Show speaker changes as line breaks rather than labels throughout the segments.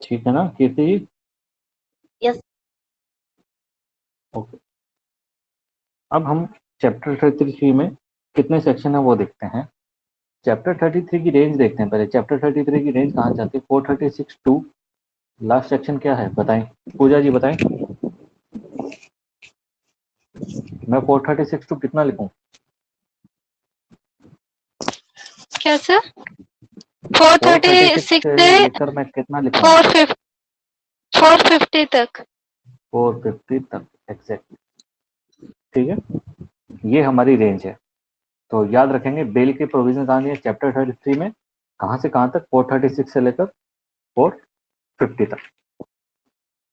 ठीक है ना कीर्ति जी?
यस।
ओके, अब हम चैप्टर 33 में कितने सेक्शन है वो देखते हैं। चैप्टर 33 की रेंज देखते हैं। पहले चैप्टर 33 की रेंज कहाँ जाती है? 436 टू लास्ट सेक्शन क्या है बताएं, पूजा जी बताएं। मैं 436 टू कितना लिखूं?
क्या सर? 436
436 से
से
लेकर मैं कितना लिखूं?
450 तक।
450 तक एग्जैक्ट। ठीक है, ये हमारी रेंज है। तो याद रखेंगे बेल के प्रोविजन कहाँ दिए चैप्टर 33 में, कहाँ से कहाँ तक? 436 से लेकर 450 तक।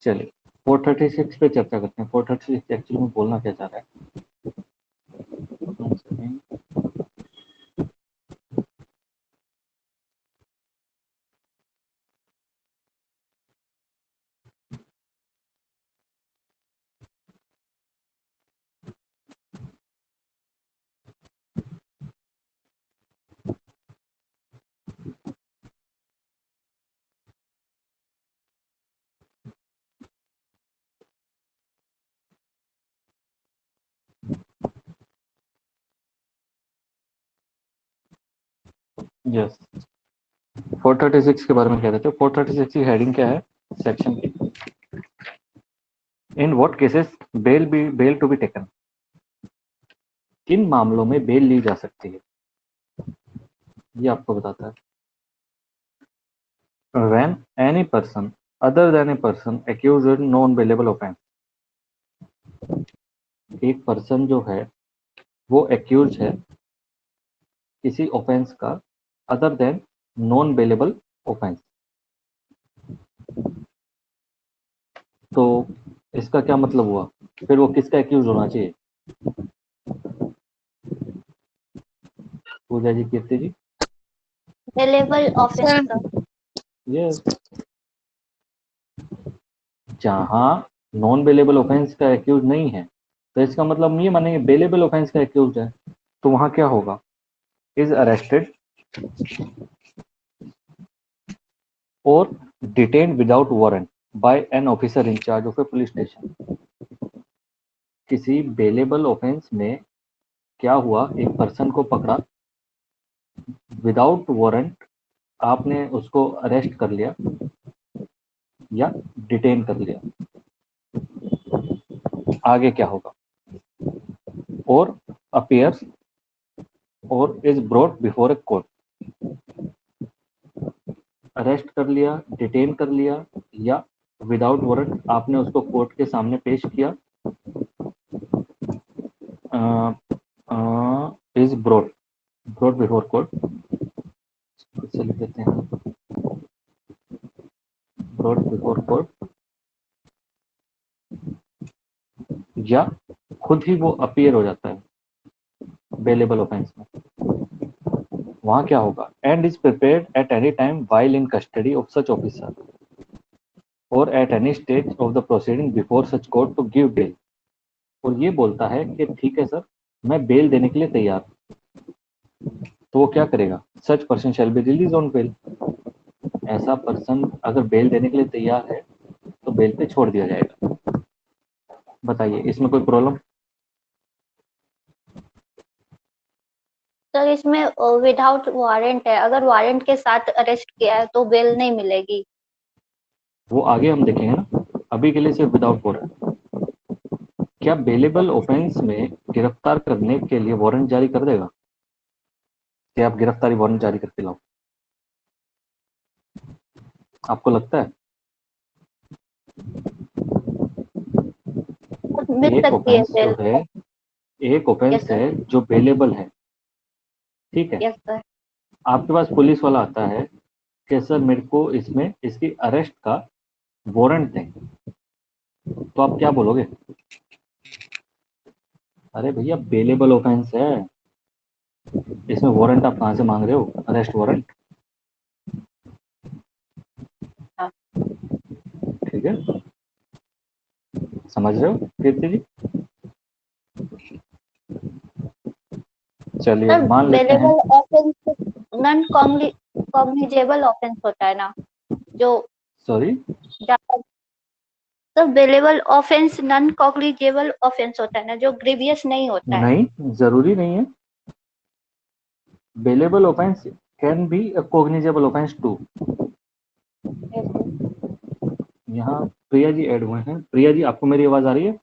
चलिए 436 पे चर्चा करते हैं। 436 एक्चुअली में बोलना क्या चाह रहा है। यस, 436 के बारे में कह रहे थे। 436 की हेडिंग क्या है सेक्शन की? In what cases bail to be taken? किन मामलों में बेल ली जा सकती है, ये आपको बताता है। When any person other than a person accused in non bailable offence. एक पर्सन जो है वो एक्यूज है किसी ऑफेंस का other than non bailable offence. तो इसका क्या मतलब हुआ? फिर वो किसका एक्यूज होना चाहिए? पूजा जी, कीर्ति जी।
बेलेबल ऑफेंस का।
यस, जहां नॉन बेलेबल ऑफेंस का एक्यूज नहीं है तो इसका मतलब हम ये मानेंगे बेलेबल ऑफेंस का एक्यूज है। तो वहां क्या होगा? इज अरेस्टेड और detained without warrant by an officer in charge of a police station. किसी बेलेबल ऑफेंस में क्या हुआ, एक पर्सन को पकड़ा विदाउट वारंट, आपने उसको अरेस्ट कर लिया या डिटेन कर लिया, आगे क्या होगा? और अपीयर्स और is brought before a court. Arrest कर लिया, डिटेन कर लिया या विदाउट वारंट आपने उसको कोर्ट के सामने पेश किया, is brought brought before court. इससे लिख देते हैं ब्रॉट बिफोर कोर्ट, या खुद ही वो अपीयर हो जाता है बेलेबल ऑफेंस में। वहां क्या होगा? And is prepared at any time while in custody of such officer और at any stage of the proceeding before such court to give bail. और ये बोलता है कि ठीक है सर, मैं बेल देने के लिए तैयार हूं। तो वो क्या करेगा? Such person shall be released on bail. ऐसा पर्सन अगर बेल देने के लिए तैयार है तो बेल पे छोड़ दिया जाएगा। बताइए इसमें कोई प्रॉब्लम?
सर इसमें विदाउट वारंट है, अगर वारंट के साथ अरेस्ट किया है तो बेल नहीं मिलेगी।
वो आगे हम देखेंगे ना, अभी के लिए सिर्फ विदाउट वारंट। क्या बेलेबल ऑफेंस में गिरफ्तार करने के लिए वारंट जारी कर देगा कि आप गिरफ्तारी वारंट जारी करके लाओ? आपको लगता है?
मिल
एक
सकती है
ऑफेंस
बेल।
जो है, एक
यस
ऑफेंस
सर।
है जो बेलेबल है, ठीक है।
Yes sir.
आपके पास पुलिस वाला आता है कि सर मेरे को इसमें इसकी अरेस्ट का वारंट दें, तो आप क्या बोलोगे? अरे भैया बेलेबल ऑफेंस है, इसमें वारंट आप कहाँ से मांग रहे हो? Arrest warrant.
हाँ।
ठीक है, समझ रहे हो कीर्ति जी? चलिए
सर
मान लेते हैं।
Bailable offence non cognizable offence होता है ना, जो
सॉरी,
तो bailable offence non cognizable offence होता है ना, जो ग्रेवियस नहीं होता है।
नहीं, जरूरी नहीं है। Bailable offence can be a cognizable offence too. यहाँ प्रिया जी ऐड हुए हैं। प्रिया जी, आपको मेरी आवाज आ रही है?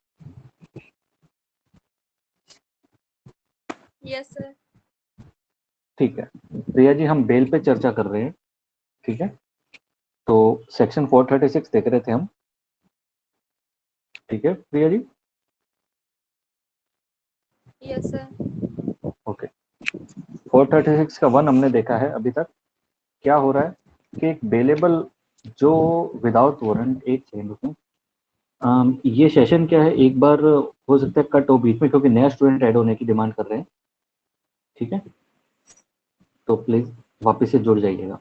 Yes sir.
ठीक है प्रिया जी, हम बेल पे चर्चा कर रहे हैं। ठीक है, तो सेक्शन 436 देख रहे थे हम। ठीक है Priya ji?
Yes sir.
Okay, 436 का 1 हमने देखा है अभी तक। क्या हो रहा है कि एक बेलेबल जो विदाउट वारंट, एक सेकंड रुको। ये सेशन क्या है, एक बार हो सकता है कट हो बीच में, क्योंकि नया स्टूडेंट ऐड होने की डिमांड कर रहे हैं। ठीक है, तो प्लीज वापस से जुड़ जाइएगा।